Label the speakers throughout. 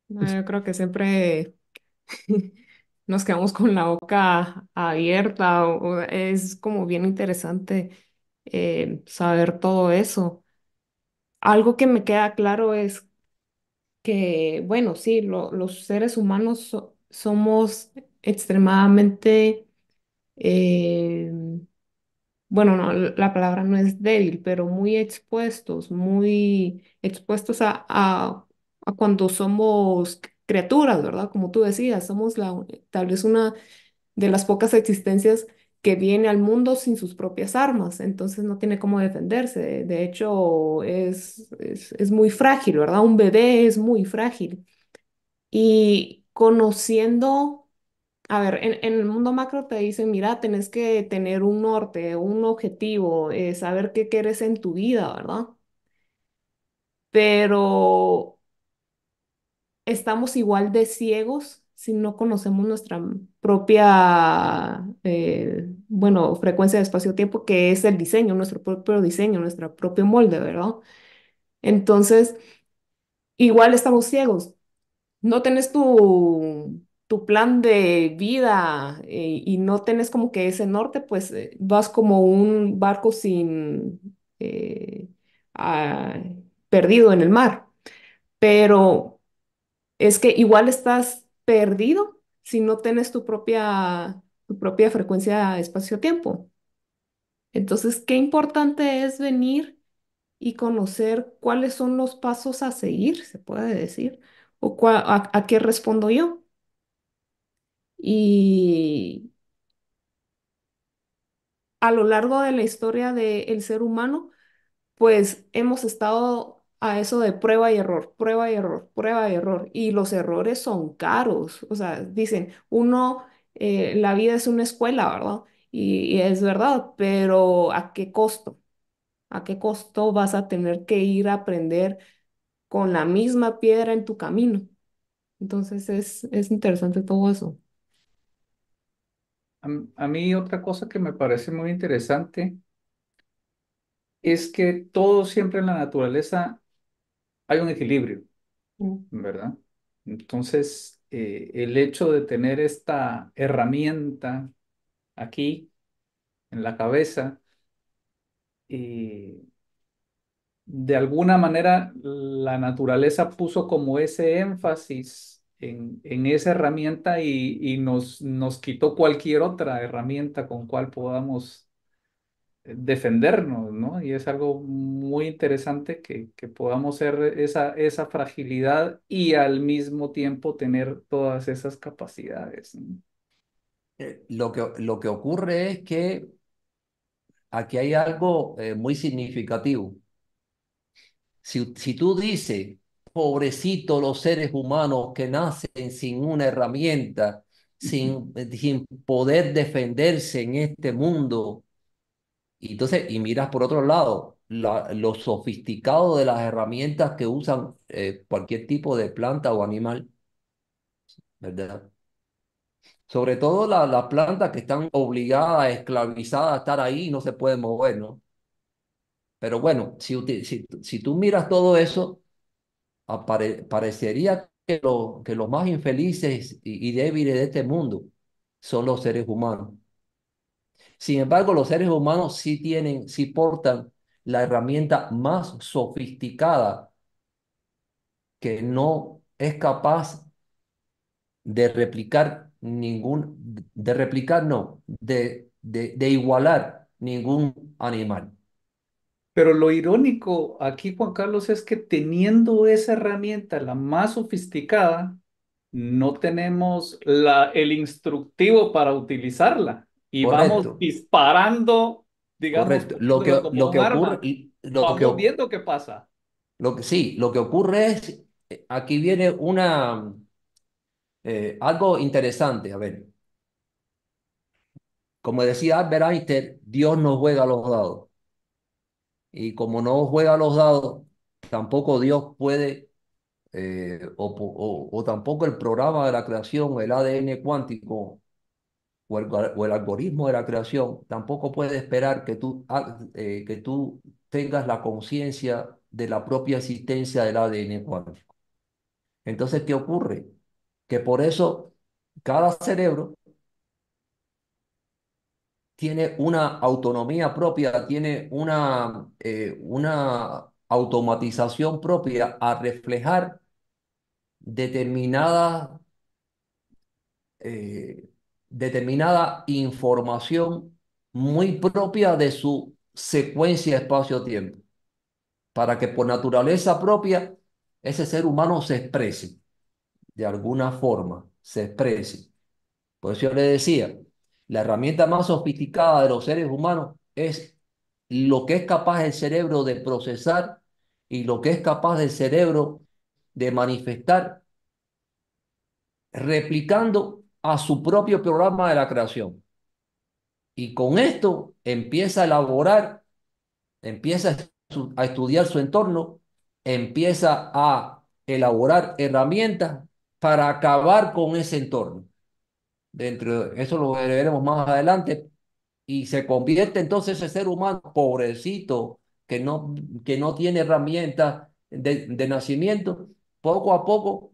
Speaker 1: No, yo creo que siempre nos quedamos con la boca abierta o es como bien interesante saber todo eso. Algo que me queda claro es que, bueno, sí, los seres humanos somos extremadamente, eh, bueno, no, la palabra no es débil, pero muy expuestos a cuando somos criaturas, ¿verdad? Como tú decías, somos tal vez una de las pocas existencias que viene al mundo sin sus propias armas, entonces no tiene cómo defenderse. De hecho, es muy frágil, ¿verdad? Un bebé es muy frágil. Y conociendo, a ver, en el mundo macro te dicen, mira, tenés que tener un norte, un objetivo, saber qué quieres en tu vida, ¿verdad? Pero estamos igual de ciegos si no conocemos nuestra propia, bueno, frecuencia de espacio-tiempo, que es el diseño, nuestro propio diseño, nuestro propio molde, ¿verdad? Entonces, igual estamos ciegos. No tenés tu plan de vida y no tenés como que ese norte, pues vas como un barco ah, perdido en el mar. Pero es que igual estás perdido si no tienes tu propia frecuencia espacio-tiempo. Entonces, qué importante es venir y conocer cuáles son los pasos a seguir, se puede decir, o a qué respondo yo. Y a lo largo de la historia del ser humano, pues hemos estado a eso de prueba y error, prueba y error, prueba y error. Y los errores son caros. O sea, dicen, la vida es una escuela, ¿verdad? Y es verdad, pero ¿a qué costo? ¿A qué costo vas a tener que ir a aprender con la misma piedra en tu camino? Entonces es interesante todo eso.
Speaker 2: A mí otra cosa que me parece muy interesante es que todo siempre en la naturaleza hay un equilibrio,
Speaker 1: Mm.
Speaker 2: ¿verdad? Entonces, el hecho de tener esta herramienta aquí en la cabeza, eh, de alguna manera la naturaleza puso como ese énfasis en esa herramienta y nos quitó cualquier otra herramienta con cual podamos defendernos, ¿no? Y es algo muy interesante que podamos ser esa fragilidad y al mismo tiempo tener todas esas capacidades, ¿no?
Speaker 1: Lo que ocurre es que aquí hay algo muy significativo. Si tú dices, pobrecito los seres humanos que nacen sin una herramienta, sin poder defenderse en este mundo, y entonces, y miras por otro lado, lo sofisticado de las herramientas que usan cualquier tipo de planta o animal, ¿verdad? Sobre todo las plantas que están obligadas, esclavizadas a estar ahí y no se pueden mover, ¿no? Pero bueno, si tú miras todo eso, parecería que los más infelices y débiles de este mundo son los seres humanos. Sin embargo, los seres humanos sí portan la herramienta más sofisticada que no es capaz de replicar no, de igualar ningún animal.
Speaker 2: Pero lo irónico aquí, Juan Carlos, es que teniendo esa herramienta, la más sofisticada, no tenemos el instructivo para utilizarla y vamos
Speaker 1: Correcto,
Speaker 2: disparando, digamos,
Speaker 1: correcto.
Speaker 2: poniéndolo como
Speaker 1: Lo que
Speaker 2: un
Speaker 1: ocurre,
Speaker 2: arma.
Speaker 1: lo que,
Speaker 2: Vamos
Speaker 1: o-
Speaker 2: viendo qué pasa.
Speaker 1: sí, lo que ocurre es, aquí viene algo interesante. A ver, como decía Albert Einstein, Dios no juega a los dados. Y como no juega a los dados, tampoco Dios puede, o tampoco el programa de la creación, el ADN cuántico o el algoritmo de la creación, tampoco puede esperar que tú tengas la conciencia de la propia existencia del ADN cuántico. Entonces, ¿qué ocurre? Que por eso cada cerebro tiene una autonomía propia, tiene una automatización propia a reflejar determinada, eh, determinada información muy propia de su secuencia espacio-tiempo, para que por naturaleza propia ese ser humano se exprese, de alguna forma, se exprese. Por eso yo le decía, la herramienta más sofisticada de los seres humanos es lo que es capaz el cerebro de procesar y lo que es capaz el cerebro de manifestar replicando a su propio programa de la creación. Y con esto empieza a elaborar, empieza a estudiar su entorno, empieza a elaborar herramientas para acabar con ese entorno. Dentro de eso lo veremos más adelante, y se convierte entonces ese ser humano pobrecito que no tiene herramientas de nacimiento, poco a poco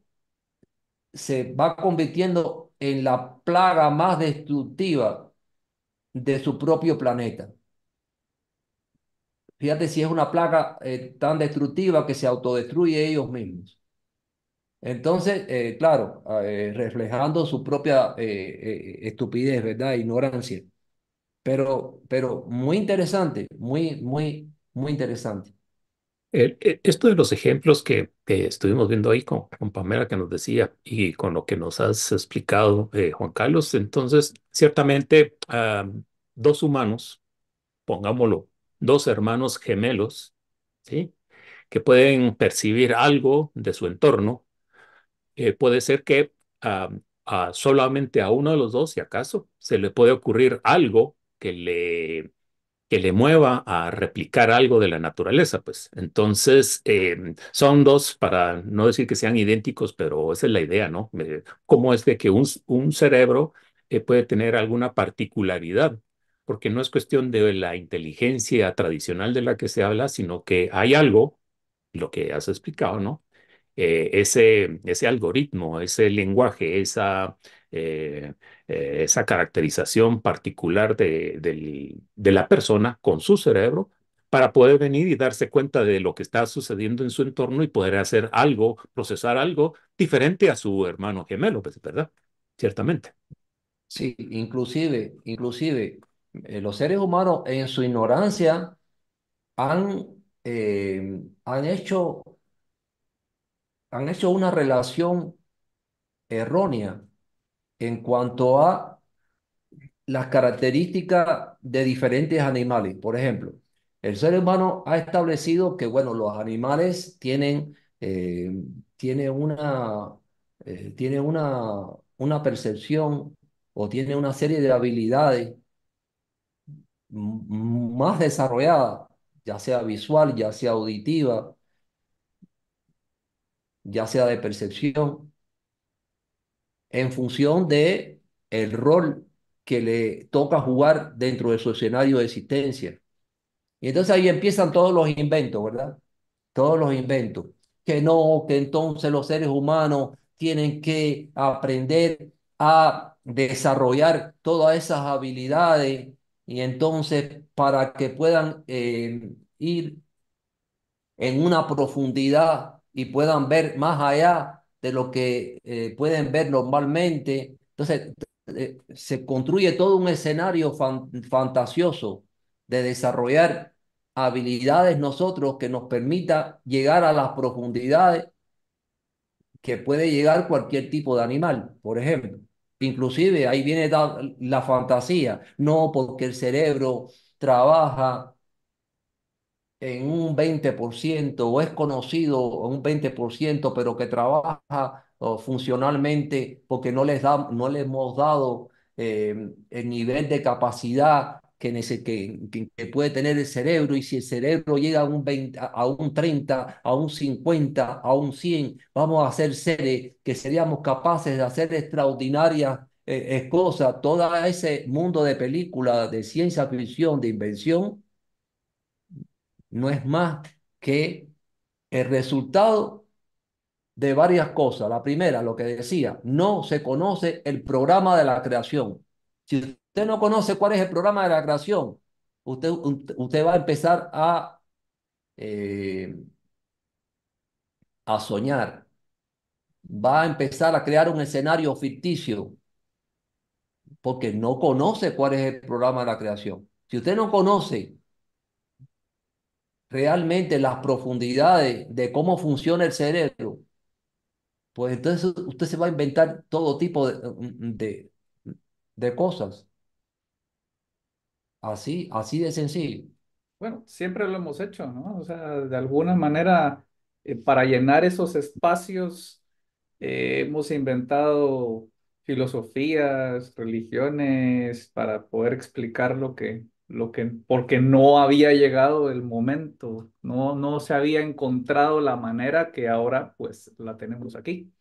Speaker 1: se va convirtiendo en la plaga más destructiva de su propio planeta. Fíjate si es una plaga tan destructiva que se autodestruye ellos mismos. Entonces, claro, reflejando su propia estupidez, ¿verdad? Ignorancia. Pero muy interesante, muy interesante.
Speaker 3: Esto de los ejemplos que estuvimos viendo ahí con Pamela que nos decía y con lo que nos has explicado, Juan Carlos, entonces ciertamente dos humanos, pongámoslo, dos hermanos gemelos, ¿sí? Que pueden percibir algo de su entorno, puede ser que solamente a uno de los dos, si acaso, se le puede ocurrir algo que le mueva a replicar algo de la naturaleza, pues. Entonces, son dos, para no decir que sean idénticos, pero esa es la idea, ¿no? Cómo es de que un cerebro puede tener alguna particularidad, porque no es cuestión de la inteligencia tradicional de la que se habla, sino que hay algo, lo que has explicado, ¿no? Ese algoritmo, ese lenguaje, eh, esa caracterización particular de la persona con su cerebro para poder venir y darse cuenta de lo que está sucediendo en su entorno y poder hacer algo, procesar algo diferente a su hermano gemelo, pues, ¿verdad? Ciertamente.
Speaker 1: Sí, los seres humanos en su ignorancia han han hecho una relación errónea en cuanto a las características de diferentes animales. Por ejemplo, el ser humano ha establecido que, bueno, los animales tienen tienen una percepción o tienen una serie de habilidades más desarrolladas, ya sea visual, ya sea auditiva, ya sea de percepción, en función de el rol que le toca jugar dentro de su escenario de existencia. Y entonces ahí empiezan todos los inventos, ¿verdad? Todos los inventos. Que no, que entonces los seres humanos tienen que aprender a desarrollar todas esas habilidades, y entonces para que puedan ir en una profundidad y puedan ver más allá de lo que pueden ver normalmente. Entonces, se construye todo un escenario fantasioso de desarrollar habilidades nosotros que nos permita llegar a las profundidades que puede llegar cualquier tipo de animal, por ejemplo. Inclusive ahí viene la fantasía, no porque el cerebro trabaja en un 20% o es conocido en un 20%, pero que trabaja funcionalmente porque no le hemos dado el nivel de capacidad que puede tener el cerebro. Y si el cerebro llega a un 20, a un 30, a un 50, a un 100, vamos a hacer seres que seríamos capaces de hacer extraordinarias cosas. Todo ese mundo de películas de ciencia ficción, de invención, no es más que el resultado de varias cosas. La primera, lo que decía, no se conoce el programa de la creación. Si usted no conoce cuál es el programa de la creación, usted va a empezar eh, a soñar, va a empezar a crear un escenario ficticio porque no conoce cuál es el programa de la creación. Si usted no conoce realmente las profundidades de cómo funciona el cerebro, pues entonces usted se va a inventar todo tipo de cosas. Así de sencillo.
Speaker 2: Bueno, siempre lo hemos hecho, ¿no? O sea, de alguna manera, para llenar esos espacios, hemos inventado filosofías, religiones, para poder explicar porque no había llegado el momento, no se había encontrado la manera que ahora, pues, la tenemos aquí.